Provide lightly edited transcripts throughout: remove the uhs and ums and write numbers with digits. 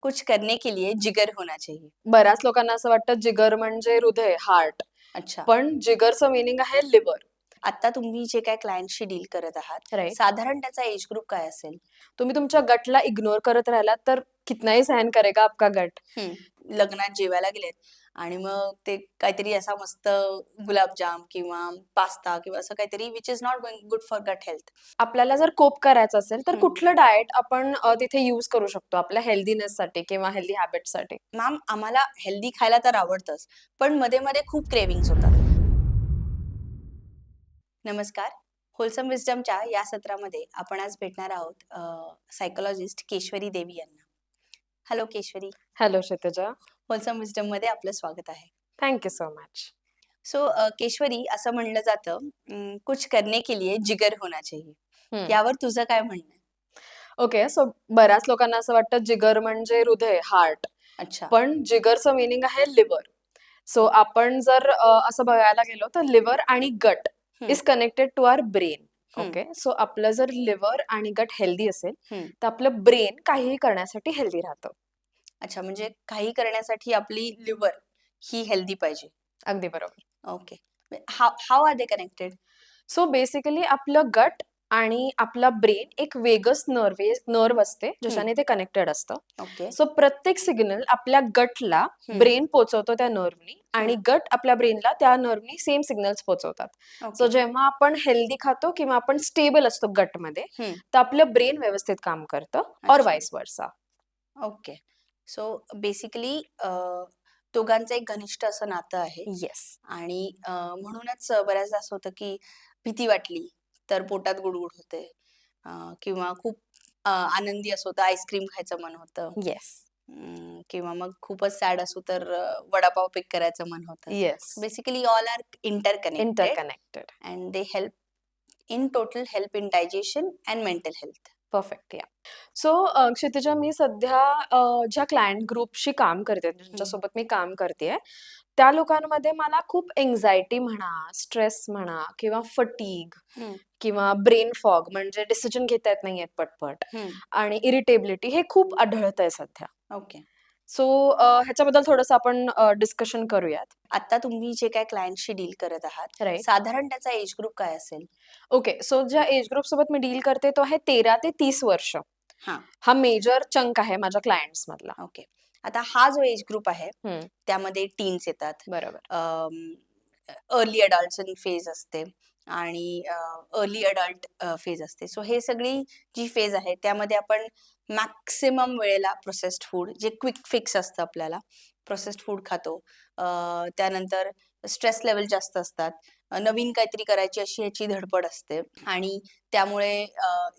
कुछ करने के लिए जिगर होना चाहिए. बऱ्याच लोकांना असं वाटतं जिगर म्हणजे हृदय, हार्ट. अच्छा. पण जिगरचं मीनिंग आहे लिव्हर. आता तुम्ही जे काय क्लायंटशी डील करत आहात, राइट. साधारण त्याचा एज ग्रुप काय असेल? तुम्ही तुमच्या गटला इग्नोर करत राहिलात तर कितनाही सहन करेगा आपका गट. लग्नात जेवायला गेलेत आणि मग ते काहीतरी असा मस्त गुलाबजाम किंवा पास्ता किंवा असं काहीतरी which is not going good for gut health. आपल्याला जर कोप करायचं असेल तर हम्म. कुठलं डाएट आपण तिथे यूज करू शकतो आपल्या हेल्दीनेससाठी किंवा हेल्दी हॅबिटसाठी? मॅम, आम्हाला हेल्दी खायला तर आवडतंच, पण मध्ये मध्ये खूप क्रेविंग्स होतात. नमस्कार. होलसम विस्डमच्या या सत्रामध्ये आपण आज भेटणार आहोत सायकोलॉजिस्ट केशवरी देवी यांना. Hello Keshwari. Hello Kshitija. Wholesome wisdom मध्ये आपलं स्वागत आहे. Thank you so much. So Keshwari, असं म्हणलं जातं कुछ करने के लिए जिगर होना चाहिए. यावर तुझं काय म्हणणं आहे? ओके, सो बऱ्याच लोकांना असं वाटतं जिगर म्हणजे हृदय, हार्ट. अच्छा. पण जिगरचं मीनिंग आहे लिव्हर. सो आपण जर असं बघायला गेलो तर लिव्हर आणि gut is connected to our brain. Okay, so आपलं जर लिव्हर आणि गट हेल्दी असेल तर आपलं ब्रेन काहीही करण्यासाठी हेल्दी राहतं. अच्छा, म्हणजे काही करण्यासाठी आपली लिव्हर ही हेल्दी पाहिजे. अगदी बरोबर. Okay. How are they connected? So basically आपलं गट आणि आपला ब्रेन एक वेगळंच नर्व असते ज्याच्याने ते कनेक्टेड असतं. ओके. सो प्रत्येक सिग्नल आपल्या गटला ब्रेन पोहोचवतो त्या नर्वनी आणि गट आपल्या ब्रेनला त्या नर्वनी सेम सिग्नल्स पोहोचवतात. सो जेव्हा आपण हेल्दी खातो किंवा आपण स्टेबल असतो गटमध्ये तर आपलं ब्रेन व्यवस्थित काम करतं और वाईस वर्सा. ओके. सो बेसिकली दोघांचं एक घनिष्ठ असं नातं आहे. येस. आणि म्हणूनच बऱ्याचदा असं होतं की भीती वाटली तर पोटात गुडगुड होते, किंवा खूप आनंदी असो तर आईस्क्रीम खायचं मन होतं. येस. किंवा मग खूपच सॅड असू तर वडापाव पिक करायचं मन होतं. Yes. Basically all are interconnected and they help in total help in digestion and mental health. Perfect. Yeah so Kshitija, मी सध्या ज्या क्लायंट ग्रुपशी काम करते ज्यांच्यासोबत मी काम करते त्या लोकांमध्ये मला खूप एन्झायटी म्हणा, स्ट्रेस म्हणा किंवा फटीग किंवा ब्रेन फॉग म्हणजे डिसिजन घेता येत नाहीयेत पटपट आणि इरिटेबिलिटी हे खूप आढळतंय सध्या. ओके. सो ह्याच्याबद्दल थोडंसं आपण डिस्कशन करूयात. आता तुम्ही जे काय क्लायंटशी डील करत आहात, राईट. साधारण त्याचा एज ग्रुप काय असेल? ओके, सो ज्या एज ग्रुप सोबत मी डील करते तो आहे 13 ते 30 वर्ष. हा मेजर चंक आहे माझ्या क्लायंट्स मधला. ओके. आता हा जो एज ग्रुप आहे त्यामध्ये टीन्स येतात, बरोबर. अर्ली अडल्ट फेज असते आणि अर्ली अडल्ट फेज असते. सो हे सगळी जी फेज आहे त्यामध्ये आपण मॅक्सिमम वेळेला प्रोसेस्ड फूड, जे क्विक फिक्स असतं आपल्याला, प्रोसेस्ड फूड खातो. त्यानंतर स्ट्रेस लेवल जास्त असतात, नवीन काहीतरी करायची अशी ह्याची धडपड असते आणि त्यामुळे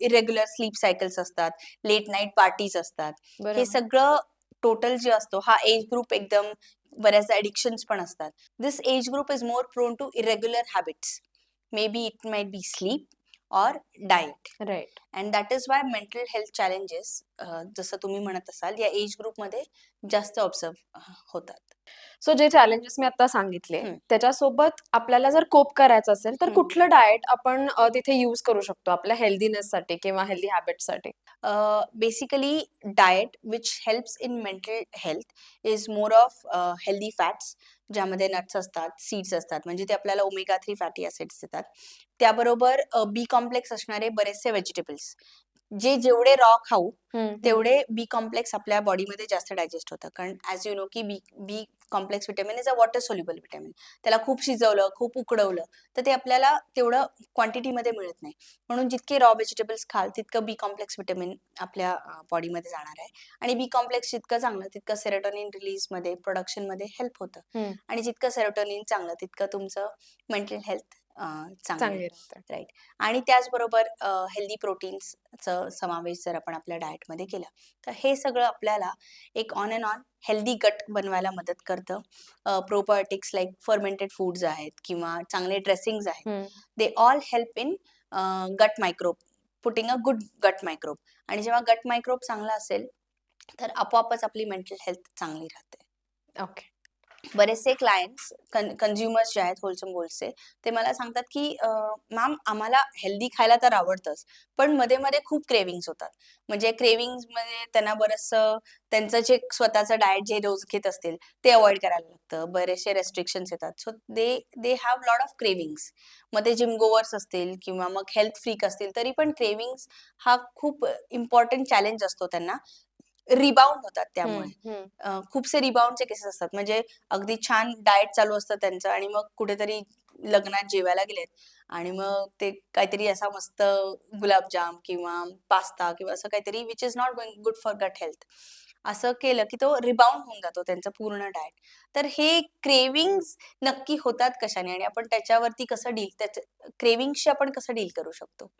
इरेग्युलर स्लीप सायकल्स असतात, लेट नाईट पार्टीज असतात. हे सगळं टोटल जे असतो हा एज ग्रुप एकदम बऱ्याचदा एडिक्शन्स पण असतात. This age group is more prone to irregular habits. May be it might be sleep or diet. Right. And that is why mental health challenges, जसं तुम्ही म्हणत असाल, या एज ग्रुपमध्ये जास्त ऑब्झर्व होतात. सो जे चॅलेंजेस मी आता सांगितले त्याच्यासोबत आपल्याला जर कोप करायचं असेल तर कुठलं डाएट आपण तिथे यूज करू शकतो आपल्या हेल्दीनेससाठी किंवा हेल्दी हॅबिटसाठी? Basically diet which helps in mental health is more of healthy fats, ज्यामध्ये नट्स असतात, सीड्स असतात, म्हणजे ते आपल्याला ओमेगा 3 फॅटी ऍसिड्स देतात. त्याबरोबर बी कॉम्प्लेक्स असणारे बरेचसे व्हेजिटेबल्स, जे जेवढे रॉ खाऊ तेवढे बी कॉम्प्लेक्स आपल्या बॉडीमध्ये जास्त डायजेस्ट होतं. कारण ॲज यू नो की B complex vitamin is a water soluble vitamin. त्याला खूप शिजवलं, खूप उकडवलं तर ते आपल्याला तेवढं क्वांटिटीमध्ये मिळत नाही. म्हणून जितके रॉ व्हेजिटेबल्स खाल तितकं बी कॉम्प्लेक्स विटॅमिन आपल्या बॉडीमध्ये जाणार आहे. आणि बी कॉम्प्लेक्स जितकं चांगलं तितकं सेरोटोनिन रिलीजमध्ये, प्रोडक्शनमध्ये हेल्प होतं. आणि जितकं सेरोटोनिन चांगलं तितकं तुमचं मेंटल हेल्थ चांगली राहते. राईट. आणि त्याचबरोबर हेल्दी प्रोटीन्सचं समावेश जर आपण आपल्या डाएटमध्ये केला तर हे सगळं आपल्याला एक on and on healthy gut बनवायला मदत करतं. प्रोबायोटिक्स लाईक फर्मेंटेड फूड्स आहेत किंवा चांगले ड्रेसिंग्स आहेत, दे ऑल हेल्प इन गट मायक्रोब, पुटिंग अ गुड गट मायक्रोब. आणि जेव्हा गट मायक्रोब चांगला असेल तर आपोआपच आपली मेंटल हेल्थ चांगली राहते. ओके. बरेचसे क्लायंट्स कन्झ्युमर्स जे आहेत होलसम गोल्ड्सचे, ते मला सांगतात की मॅम आम्हाला हेल्दी खायला तर आवडतंच, पण मध्ये-मध्ये खूप क्रेव्हिंग्ज होतात. म्हणजे क्रेव्हिंग्जमध्ये त्यांना बरचसं त्यांचं जे स्वतःचं डाएट जे रोज घेत असतील, ते अव्हॉइड करायला लागतं. बरेचसे रिस्ट्रिक्शन्स येतात. So they they have lot of cravings. मग ते जिम गोवर्स असतील किंवा मग हेल्थ फ्रीक असतील, तरी पण क्रेव्हिंग्ज हा खूप इम्पोर्टंट चॅलेंज असतो त्यांना. रिबाउंड होतात हं, त्यामुळे. हं. खूपसे रिबाउंडचे केसेस असतात. म्हणजे अगदी छान डाएट चालू असतं त्यांचं आणि मग कुठेतरी लग्नात जेवायला गेलेत आणि मग ते काहीतरी असा मस्त गुलाबजाम किंवा पास्ता किंवा असं काहीतरी which is not going good for gut health. असं केलं की तो रिबाउंड होऊन जातो त्यांचा पूर्ण डाएट. तर हे क्रेव्हिंग्ज नक्की होतात कशाने आणि आपण त्याच्यावरती कसं क्रेव्हिंग्सशी आपण कसं डील करू शकतो?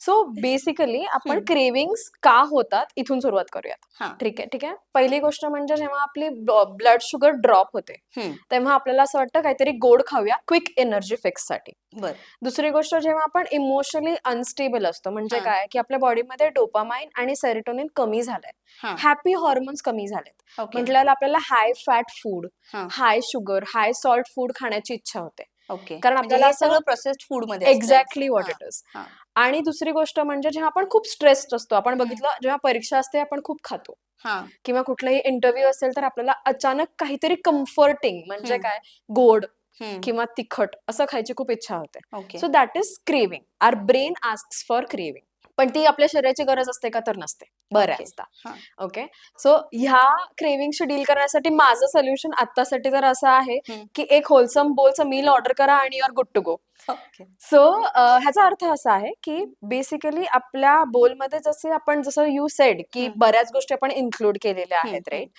सो बेसिकली आपण हं. क्रेविंग्स का होतात इथून सुरुवात करूयात. हां. ठीक आहे, ठीक आहे. पहिली गोष्ट म्हणजे जेव्हा आपली ब्लड शुगर ड्रॉप होते, हं. तेव्हा आपल्याला असं वाटतं काहीतरी गोड खाऊया क्विक एनर्जी फिक्ससाठी. बरं. दुसरी गोष्ट जेव्हा आपण इमोशनली अनस्टेबल असतो म्हणजे हां. काय, की आपल्या बॉडीमध्ये डोपामाइन आणि सेरोटोनिन कमी झालंय. हां. हॅपी हॉर्मोन्स कमी झालेत. ओके. म्हटल्यावर आपल्याला हाय फॅट फूड, हां. हाय शुगर, हाय सॉल्ट फूड खाण्याची इच्छा होते. ओके. कारण म्हणजे आपल्याला हे असं सगळं प्रोसेस्ड फूडमध्ये असतं. एक्झॅक्टली व्हॉट हां. It is. हां. आणि दुसरी गोष्ट म्हणजे जेव्हा आपण खूप स्ट्रेस्ड असतो, आपण हं. बघितलं जेव्हा परीक्षा असते आपण खूप खातो हां. किंवा कुठलाही इंटरव्ह्यू असेल तर आपल्याला अचानक काहीतरी कम्फर्टिंग म्हणजे हं. काय गोड हं. किंवा तिखट असं खायची खूप इच्छा होते. Okay. So that is craving. Our brain asks for craving. पण ती आपल्या शरीराची गरज असते का तर नसते ओके. बऱ्याचदा. हां. ओके. सो ह्या क्रेविंगशी डील करण्यासाठी माझं सोल्युशन आत्तासाठी तर असं आहे, हं. की एक होलसम बोलचं मील ऑर्डर करा आणि you are good to go. Okay. So ह्याचा अर्थ असा आहे, की बेसिकली आपल्या बोलमध्ये जसं यू सेड, की हं. बऱ्याच गोष्टी आपण इन्क्लूड केलेल्या हं. आहेत, हं. राइट?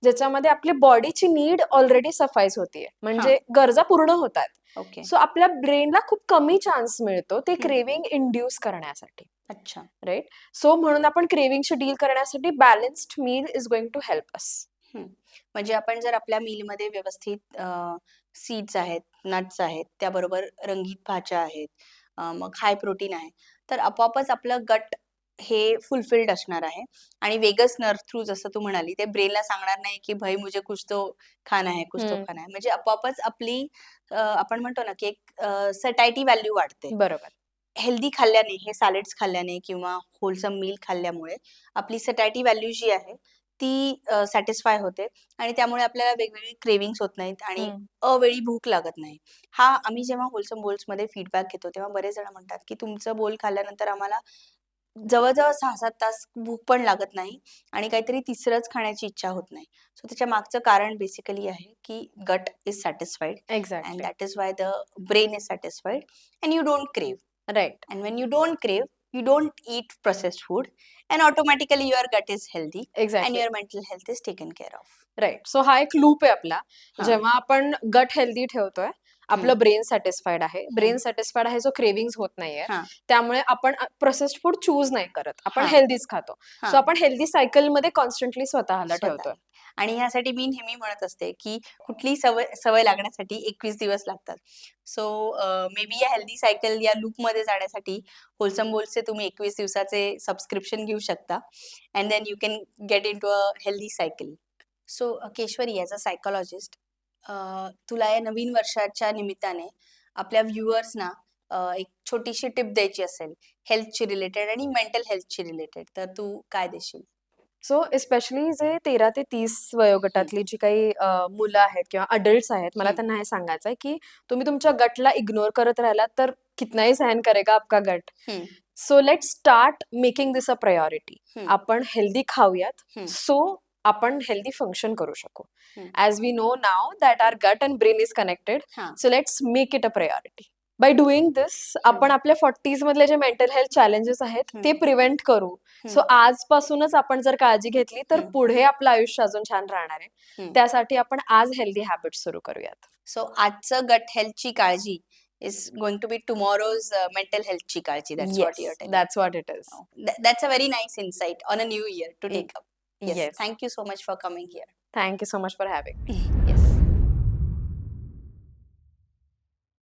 ज्याच्यामध्ये आपली बॉडीची नीड ऑलरेडी सफाईस होतीये. हां. म्हणजे गरजा पूर्ण होतात. ओके. सो आपल्या ब्रेनला खूप कमी चान्स मिळतो ते हं. क्रेव्हिंग इंड्यूस करण्यासाठी, अच्छा. राइट? सो म्हणून आपण क्रेव्हिंगशी डील करण्यासाठी balanced meal is going to help us. हं. म्हणजे आपण जर आपल्या मीलमध्ये व्यवस्थित सीड्स आहेत, नट्स आहेत, त्याबरोबर रंगीत भाज्या आहेत, मग हाय प्रोटीन आहे, तर आपोआपच आपलं गट हे फुलफिल्ड असणार आहे आणि वेगस नर्व्ह थ्रू जसं तू म्हणाली, ते ब्रेनला सांगणार नाही, की "भई मुझे कुछ तो खाना है, कुछ तो हं, खाना है." म्हणजे आपोआपच आपली आपण म्हणतो ना, की एक सॅटिटी व्हॅल्यू वाढते. बरोबर. हेल्दी खाल्ल्याने, हे सॅलड्स खाल्ल्याने किंवा होलसम मील खाल्ल्यामुळे आपली सॅटिटी व्हॅल्यू जी आहे, ती सॅटिस्फाय होते आणि त्यामुळे आपल्याला वेगवेगळी क्रेव्हिंग्ज होत नाहीत आणि हं. अवेळी भूक लागत नाही. हा आम्ही जेव्हा होलसम बोल्समध्ये फीडबॅक घेतो, तेव्हा बरेच जण म्हणतात, की तुमचं बोल खाल्ल्यानंतर आम्हाला जवळ-जवळ 6-7 तास भूक पण लागत नाही आणि काहीतरी तिसरंच खाण्याची इच्छा होत नाही. सो त्याच्या मागचं कारण बेसिकली आहे, की gut is satisfied and exactly. That is why the brain is satisfied and you don't crave. Right, And when you don't crave, you don't eat processed food, and automatically your gut is healthy and exactly. your mental health is taken care of. Right. So हा एक loop आहे आपला. हां. जेव्हा आपण gut healthy ठेवतोय, हं. आपलं ब्रेन सॅटिस्फाईड आहे. हं. ब्रेन सॅटिस्फाईड आहे, सो क्रेव्हिंग्ज होत नाहीये. हां. त्यामुळे आपण प्रोसेस्ड फूड चूज नाही करत. आपण हां. हेल्दीच खातो. सो हां. आपण हेल्दी सायकलमध्ये कॉन्स्टंटली स्वतःला ठेवतोय. स्वतःला. आणि ह्यासाठी मी नेहमी म्हणत असते, की कुठलीही सवय सवय लागण्यासाठी 21 दिवस लागतात. सो मे बी या हेल्दी सायकल या लूपमध्ये जाण्यासाठी होलसम बोल्सचे तुम्ही 21 दिवसाचे सबस्क्रिप्शन घेऊ शकता and then you can get into a healthy cycle. So Keshwari as a psychologist तुला या नवीन वर्षाच्या निमित्ताने आपल्या व्ह्युअर्सना एक छोटीशी टिप द्यायची असेल हेल्थची रिलेटेड आणि मेंटल हेल्थची रिलेटेड, तर तू काय देशील? सो स्पेशली जे 13 ते 30 हं. वयोगटातली जी काही मुलं आहेत किंवा अडल्ट्स आहेत, मला हं. त्यांना हे सांगायचं आहे, की तुम्ही तुमच्या गटला इग्नोर करत राहिलात, तर कितना ही सहन करेगा आपका गट. हं. So let's start making this a priority. हं. आपण हेल्दी खाऊयात, हं. सो आपण हेल्दी फंक्शन करू शकू. Hmm. As we know now that our gut and brain is connected. हां. So let's make it a priority. By doing this hmm. आपण आपल्या 40s मधले जे मेंटल हेल्थ चॅलेंजेस आहेत, हं. ते प्रिव्हेंट करू. हं. सो आजपासूनच आपण जर काळजी घेतली, तर हं. पुढे आपलं आयुष्य अजून छान राहणार आहे. हं. त्यासाठी आपण आज हेल्दी हॅबिट्स सुरू करूयात. सो आजचं गट हेल्थची काळजी is going to be tomorrow's mental हेल्थची काळजी. That's what you yes, are telling. That's what it is. That's a very nice insight on a new year to take up. Yes, yes. thank you so much for coming here. Thank you so much for having me.